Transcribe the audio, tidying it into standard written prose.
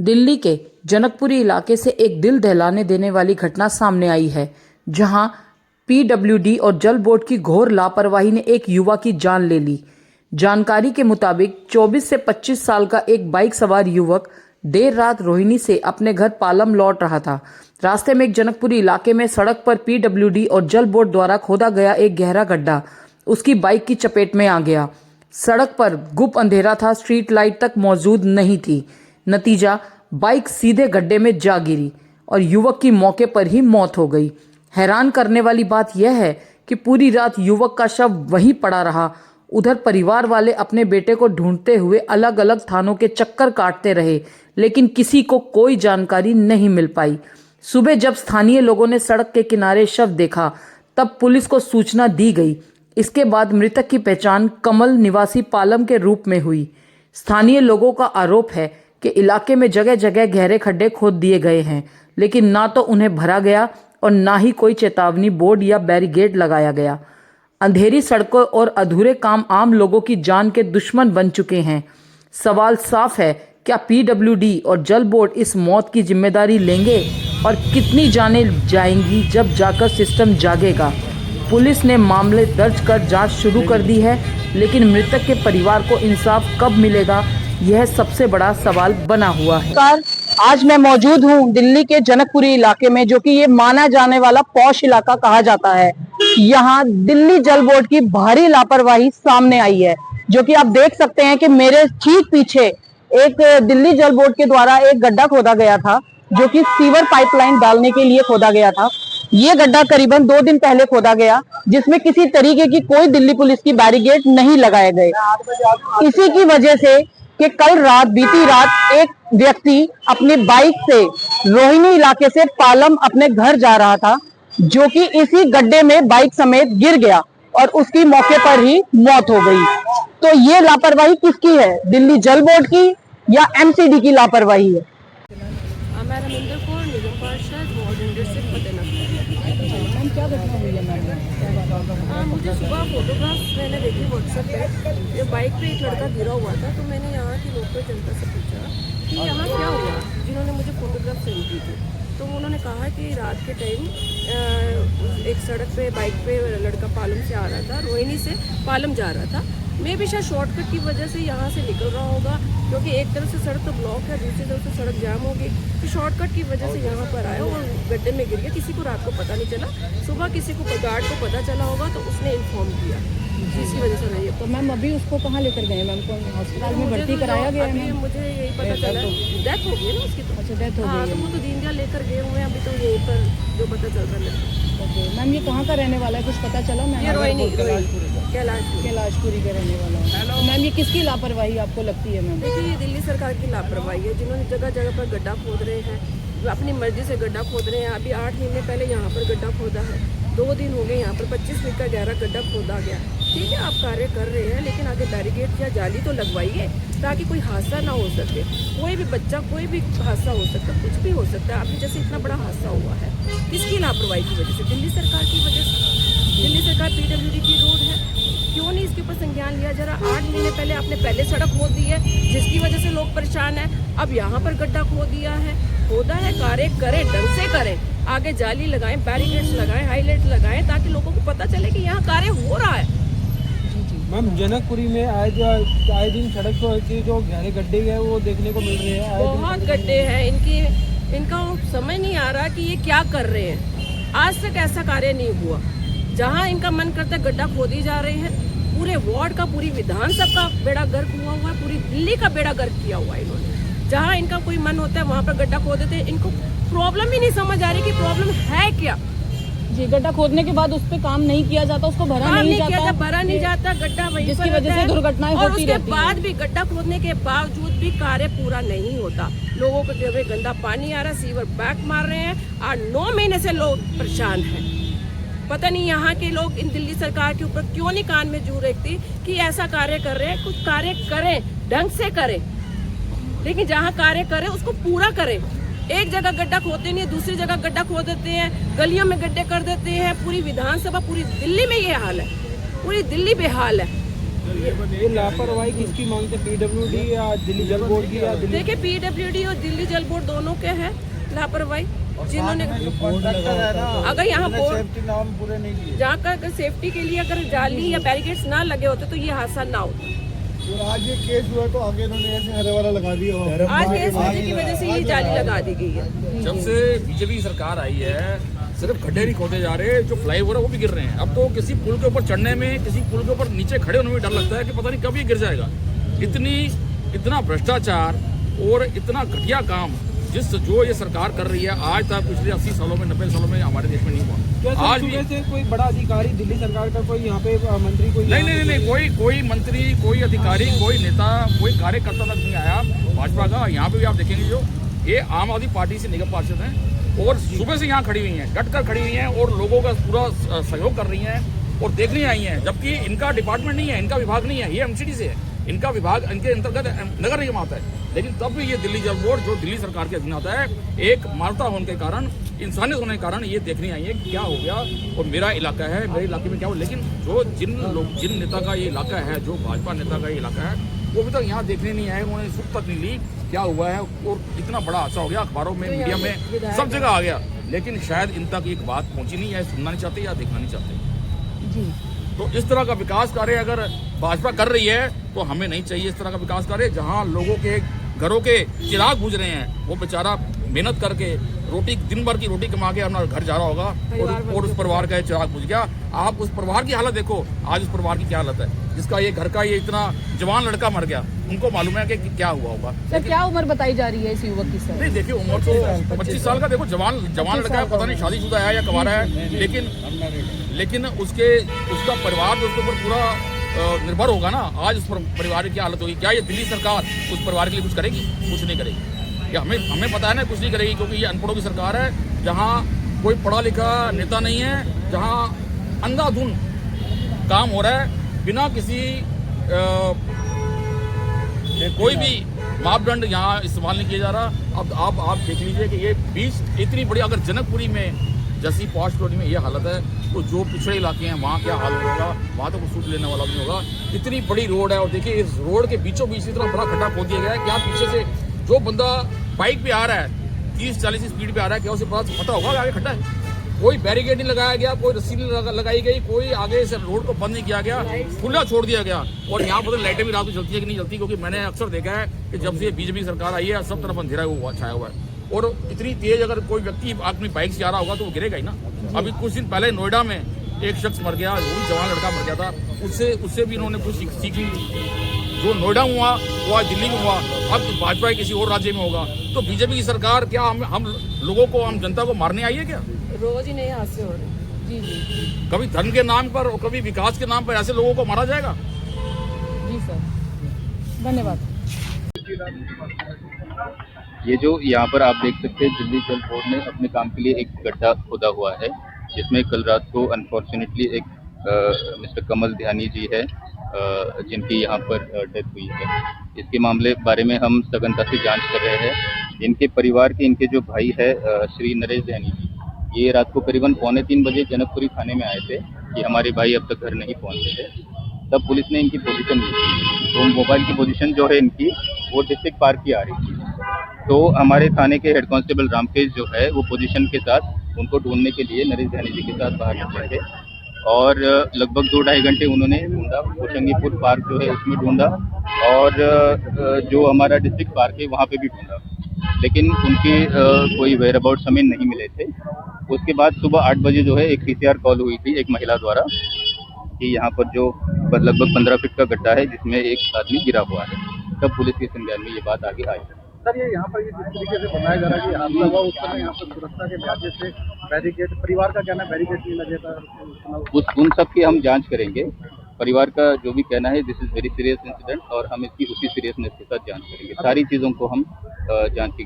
दिल्ली के जनकपुरी इलाके से एक दिल दहलाने देने वाली घटना सामने आई है, जहां पीडब्ल्यूडी और जल बोर्ड की घोर लापरवाही ने एक युवा की जान ले ली। जानकारी के मुताबिक 24 से 25 साल का एक बाइक सवार युवक देर रात रोहिणी से अपने घर पालम लौट रहा था। रास्ते में एक जनकपुरी इलाके में सड़क पर पीडब्ल्यूडी और जल बोर्ड द्वारा खोदा गया एक गहरा गड्ढा उसकी बाइक की चपेट में आ गया। सड़क पर गुप अंधेरा था, स्ट्रीट लाइट तक मौजूद नहीं थी। नतीजा, बाइक सीधे गड्ढे में जा गिरी और युवक की मौके पर ही मौत हो गई। हैरान करने वाली बात यह है कि पूरी रात युवक का शव वहीं पड़ा रहा। उधर परिवार वाले अपने बेटे को ढूंढते हुए अलग अलग थानों के चक्कर काटते रहे, लेकिन किसी को कोई जानकारी नहीं मिल पाई। सुबह जब स्थानीय लोगों ने सड़क के किनारे शव देखा, तब पुलिस को सूचना दी गई। इसके बाद मृतक की पहचान कमल निवासी पालम के रूप में हुई। स्थानीय लोगों का आरोप है कि इलाके में जगह जगह गहरे खड्डे खोद दिए गए हैं, लेकिन ना तो उन्हें भरा गया और ना ही कोई चेतावनी बोर्ड या बैरिकेड लगाया गया। अंधेरी सड़कों और अधूरे काम आम लोगों की जान के दुश्मन बन चुके हैं। सवाल साफ है, क्या पीडब्ल्यूडी और जल बोर्ड इस मौत की जिम्मेदारी लेंगे और कितनी जानें जाएंगी जब जाकर सिस्टम जागेगा। पुलिस ने मामले दर्ज कर जांच शुरू कर दी है, लेकिन मृतक के परिवार को इंसाफ कब मिलेगा, यह सबसे बड़ा सवाल बना हुआ है। आज मैं मौजूद हूँ दिल्ली के जनकपुरी इलाके में, जो कि ये माना जाने वाला पॉश इलाका कहा जाता है। यहाँ दिल्ली जल बोर्ड की भारी लापरवाही सामने आई है, जो कि आप देख सकते हैं कि मेरे ठीक पीछे एक दिल्ली जल बोर्ड के द्वारा एक गड्ढा खोदा गया था, जो कि सीवर पाइपलाइन डालने के लिए खोदा गया था। ये गड्ढा करीबन 2 दिन पहले खोदा गया, जिसमें किसी तरीके की कोई दिल्ली पुलिस की बैरिकेड नहीं लगाए गए। इसी की वजह से कि बीती रात एक व्यक्ति अपनी बाइक से रोहिणी इलाके से पालम अपने घर जा रहा था, जो कि इसी गड्ढे में बाइक समेत गिर गया और उसकी मौके पर ही मौत हो गई। तो ये लापरवाही किसकी है, दिल्ली जल बोर्ड की या एमसीडी की लापरवाही है? क्या घटना हुई है मैम? मुझे सुबह फोटोग्राफ्स मैंने देखी व्हाट्सएप पे, जो बाइक पे एक लड़का गिरा हुआ था, तो मैंने यहाँ की लोकल जनता से पूछा कि यहाँ क्या हुआ, जिन्होंने मुझे फोटोग्राफ सेंड की थी। तो उन्होंने कहा कि रात के टाइम एक सड़क पे बाइक पे लड़का पालम से आ रहा था, रोहिणी से पालम जा रहा था। मैं भी शायद शॉर्टकट की वजह से यहाँ से निकल रहा होगा, क्योंकि एक तरफ से सड़क तो ब्लॉक है, दूसरी तरफ से सड़क जाम होगी, तो शॉर्टकट की वजह से यहाँ पर आया और गड्ढे में गिर गया। किसी को रात को पता नहीं चला, सुबह किसी को गार्ड को पता चला होगा तो उसने इन्फॉर्म किया, जिसकी वजह से नहीं है। तो मैम अभी उसको कहाँ लेकर गए मैम? कौन हॉस्पिटल में भर्ती कराया गया है? मुझे यही पता चला डेथ हो गई ना उसकी। तो अच्छा, डेथ हो हाँ, गई तो वो तो दीनदयाल लेकर गए हुए हैं, अभी तो यहीं पर जो पता चल रहा है। मैम ये कहाँ का रहने वाला है, कुछ पता चला मैम? ये रोहिणी कैलाशपुरी का रहने वाला है। तो मैम ये किसकी लापरवाही आपको लगती है मैम? देखिए, ये दिल्ली सरकार की लापरवाही है, जिन्होंने जगह जगह पर गड्ढा खोद रहे हैं, अपनी मर्जी से गड्ढा खोद रहे हैं। अभी 8 महीने पहले यहाँ पर गड्ढा खोदा है, 2 दिन हो गए यहाँ पर 25 फीट का गहरा गड्ढा खोदा गया। ठीक है, आप कार्य कर रहे हैं, लेकिन आगे बैरिकेड या जाली तो लगवाइए, ताकि कोई हादसा ना हो सके। कोई भी बच्चा, कोई भी हादसा हो सकता है, कुछ भी हो सकता है। अभी जैसे इतना बड़ा हादसा हुआ है, किसकी लापरवाही की वजह से? दिल्ली सरकार की वजह से। दिल्ली सरकार पीडब्ल्यूडी की रोड है, क्यों नहीं इसके ऊपर संज्ञान लिया जरा? 8 महीने पहले आपने पहले सड़क खोद दी है, जिसकी वजह से लोग परेशान हैं। अब यहाँ पर गड्ढा खोद दिया है, खोदा है, कार्य करें, ढंग से करें, आगे जाली लगाएं, बैरिकेड्स लगाएं, हाईलाइट लगाएं, ताकि लोगों को पता चले कि यहाँ कार्य हो रहा है। मैम, जनकपुरी में आए दिन सड़क के जो गहरे गड्ढे हैं वो देखने को मिल रहे हैं। बहुत गड्ढे हैं, इनका समझ नहीं आ रहा कि ये क्या कर रहे हैं। आज तक ऐसा कार्य नहीं हुआ। जहाँ इनका मन करता है गड्ढा खोदी जा रहे हैं। पूरे वार्ड का, पूरी विधानसभा का बेड़ा गर्क हुआ हुआ है, पूरी दिल्ली का बेड़ा गर्क किया हुआ है इन्होंने। जहाँ इनका कोई मन होता है वहाँ पर गड्ढा खोद देते हैं। इनको प्रॉब्लम ही नहीं समझ आ रही कि प्रॉब्लम है क्या। जी, गड्ढा खोदने के बाद उस पर काम नहीं किया जाता, उसको भरा नहीं जाता, गड्ढा वहीं जिसकी वजह से दुर्घटनाएं होती रहती हैं। उसके बाद भी गड्ढा खोदने के बावजूद भी कार्य पूरा नहीं होता। लोगों को जो है गंदा पानी आ रहा है, सीवर बैक मार रहे हैं, 8-9 महीने से लोग परेशान हैं। पता नहीं यहाँ के लोग इन दिल्ली सरकार के ऊपर क्यों नहीं कान में जू रखती कि ऐसा कार्य कर रहे हैं, कुछ कार्य करें, ढंग से करें, लेकिन जहाँ कार्य करें उसको पूरा करें। एक जगह गड्ढा खोदते नहीं, दूसरी जगह गड्ढा खोद देते हैं, गलियों में गड्ढे कर देते हैं। पूरी विधानसभा, पूरी दिल्ली में ये हाल है, पूरी दिल्ली बेहाल है। ये लापरवाही किसकी मांगते, PWD या दिल्ली जल बोर्ड की या दिल्ली? देखिए PWD और दिल्ली जल बोर्ड दोनों के हैं लापरवाही, जिन्होंने अगर यहाँ बोर्ड नाम पूरे नहीं किए, जहाँ का सेफ्टी के लिए अगर जाली या बैरिकेड्स ना लगे होते तो ये हादसा ना होता। और आज ये केस हुआ तो आगे इन्होंने ऐसे हरे वाला लगा दिया। आज केस होने की वजह से ये जाली लगा दी गई है। जब से बीजेपी सरकार आई है सिर्फ गड्ढे नहीं खोदे जा रहे, जो फ्लाईओवर है वो भी गिर रहे हैं। अब तो किसी पुल के ऊपर चढ़ने में, किसी पुल के ऊपर नीचे खड़े होने में डर लगता है कि पता नहीं कब ये गिर जाएगा। इतना भ्रष्टाचार और इतना घटिया काम जो ये सरकार कर रही है, आज तक पिछले 80 सालों में 90 सालों में हमारे देश में नहीं हुआ। आज भी से कोई बड़ा अधिकारी दिल्ली सरकार का कोई यहाँ पे मंत्री कोई नहीं, कोई मंत्री, कोई अधिकारी, कोई नेता, कोई कार्यकर्ता तक नहीं आया भाजपा का। यहाँ पे भी आप देखेंगे जो ये आम आदमी पार्टी से निगम पार्षद हैं और सुबह से यहाँ खड़ी हुई हैं, डट कर खड़ी हुई हैं और लोगों का पूरा सहयोग कर रही हैं और देखने आई हैं। जबकि इनका डिपार्टमेंट नहीं है, इनका विभाग नहीं है, ये एमसीडी से है, इनका विभाग इनके अंतर्गत नगर निगम आता है। लेकिन तब भी ये दिल्ली जल बोर्ड जो दिल्ली सरकार के अधीन आता है, एक मानवता होने के कारण, इंसानियत होने के कारण ये देखने आई है कि क्या हो गया और मेरा इलाका है, मेरे इलाके में क्या हो। लेकिन जिन नेता का ये इलाका है, जो भाजपा नेता का ये इलाका है, वो अभी तक यहाँ देखने नहीं आए, उन्होंने सुख तक नहीं ली क्या हुआ है। और इतना बड़ा हादसा हो गया, अखबारों में, मीडिया में, सब जगह आ गया, लेकिन शायद इन तक एक बात पहुंची नहीं है, सुनना नहीं चाहते या देखना नहीं चाहते जी। तो इस तरह का विकास कार्य अगर भाजपा कर रही है तो हमें नहीं चाहिए इस तरह का विकास कार्य। जहां लोगों के घरों के चिराग बुझ रहे हैं, वो बेचारा मेहनत करके रोटी, दिन भर की रोटी कमा के अपना घर जा रहा होगा और उस परिवार का चिराग बुझ गया। आप उस परिवार की हालत देखो, आज उस परिवार की क्या हालत है, जिसका ये घर का ये इतना जवान लड़का मर गया, उनको मालूम है कि क्या हुआ होगा। सर क्या उम्र बताई जा रही है इस युवक की? सर नहीं, देखिए उम्र तो 25 साल का, देखो जवान लड़का है, पता नहीं शादीशुदा है या कवारा है, लेकिन उसका परिवार तो उसके ऊपर पूरा निर्भर होगा ना। आज उस परिवार की क्या हालत होगी? क्या ये दिल्ली सरकार उस परिवार के लिए कुछ करेगी? कुछ नहीं करेगी। या हमें पता है ना, कुछ नहीं करेगी, क्योंकि ये अनपढ़ों की सरकार है, जहाँ कोई पढ़ा लिखा नेता नहीं है, जहाँ अंधाधुंध काम हो रहा है, बिना किसी कोई भी मापदंड यहाँ इस्तेमाल नहीं किया जा रहा। अब आप देख लीजिए कि ये बीच इतनी बड़ी, अगर जनकपुरी में जैसी पॉश कॉलोनी में ये हालत है, तो जो पिछड़े इलाके हैं वहाँ क्या हाल होगा, वहाँ तो कुछ सूट लेने वाला नहीं होगा। इतनी बड़ी रोड है और देखिए इस रोड के बीचों बीच इतना बड़ा खड्डा खोद दिया गया है। क्या पीछे से जो बंदा बाइक पे आ रहा है 30-40 स्पीड पे आ रहा है, क्या उसे पता होगा आगे खड्डा है? कोई बैरिकेड नहीं लगाया गया, कोई रस्सी नहीं लगाई गई, कोई आगे से रोड को बंद नहीं किया गया, खुला छोड़ दिया गया। और यहाँ पर लाइटें भी रात को जलती है कि नहीं जलती, क्योंकि मैंने अक्सर देखा है कि जब से बीजेपी सरकार आई है सब तरफ अंधेरा छाया हुआ है। और इतनी तेज अगर कोई व्यक्ति अपनी बाइक से आ रहा होगा तो वो गिरेगा ही ना। अभी कुछ दिन पहले नोएडा में एक शख्स मर गया, वो भी जवान लड़का मर गया था, उससे भी इन्होंने कुछ सीखी। जो नोएडा में हुआ वो आज दिल्ली में हुआ, अब भाजपा किसी और राज्य में होगा। तो बीजेपी की सरकार क्या हम लोगों को, हम जनता को मारने आई है क्या? रोज ही नए हादसे हो रहे हैं। जी। कभी धर्म के नाम पर और कभी विकास के नाम पर ऐसे लोगों को मारा जाएगा? जी सर, धन्यवाद। ये जो यहाँ पर आप देख सकते हैं, दिल्ली जल बोर्ड ने अपने काम के लिए एक गड्ढा खोदा हुआ है, जिसमें कल रात को अनफॉर्चुनेटली एक मिस्टर कमल ध्यानी जी है, जिनकी यहाँ पर डेथ हुई है। इसके मामले बारे में हम सघनता से जांच कर रहे हैं। इनके परिवार के, इनके जो भाई है श्री नरेश ध्यानी जी, ये रात को करीबन 2:45 बजे जनकपुरी थाने में आए थे कि हमारे भाई अब तक घर नहीं पहुँचे थे। तब पुलिस ने इनकी पोजीशन ली थी, तो मोबाइल की पोजीशन जो है इनकी वो डिस्ट्रिक्ट पार्क की आ रही थी। तो हमारे थाने के हेड कांस्टेबल रामकेश जो है वो पोजीशन के साथ उनको ढूंढने के लिए नरेश ध्यानी जी के साथ बाहर निकले थे और लगभग 2-2.5 घंटे उन्होंने ढूंढा। कोचंगीपुर पार्क जो है उसमें ढूंढा और जो हमारा डिस्ट्रिक्ट पार्क है वहाँ पे भी ढूंढा, लेकिन उनके कोई वेयर अबाउट हमें नहीं मिले थे। उसके बाद सुबह 8 बजे जो है एक PCR कॉल हुई थी एक महिला द्वारा कि यहाँ पर जो लगभग 15 फीट का गड्ढा है जिसमें एक आदमी गिरा हुआ है। तब पुलिस के संज्ञान में ये बात आगे आई। सर ये यहाँ पर ये जिस तरीके से बनाया जा रहा है कि हादसा हुआ उस समय यहाँ पर सुरक्षा के लिहाज से बैरिकेड, परिवार का कहना है बैरिकेड नहीं लगे था। उन सब की हम जांच करेंगे। परिवार का जो भी कहना है this is very serious incident और हम इसकी उसी सीरियसनेस के साथ जांच करेंगे। सारी चीज़ों को हम जांच की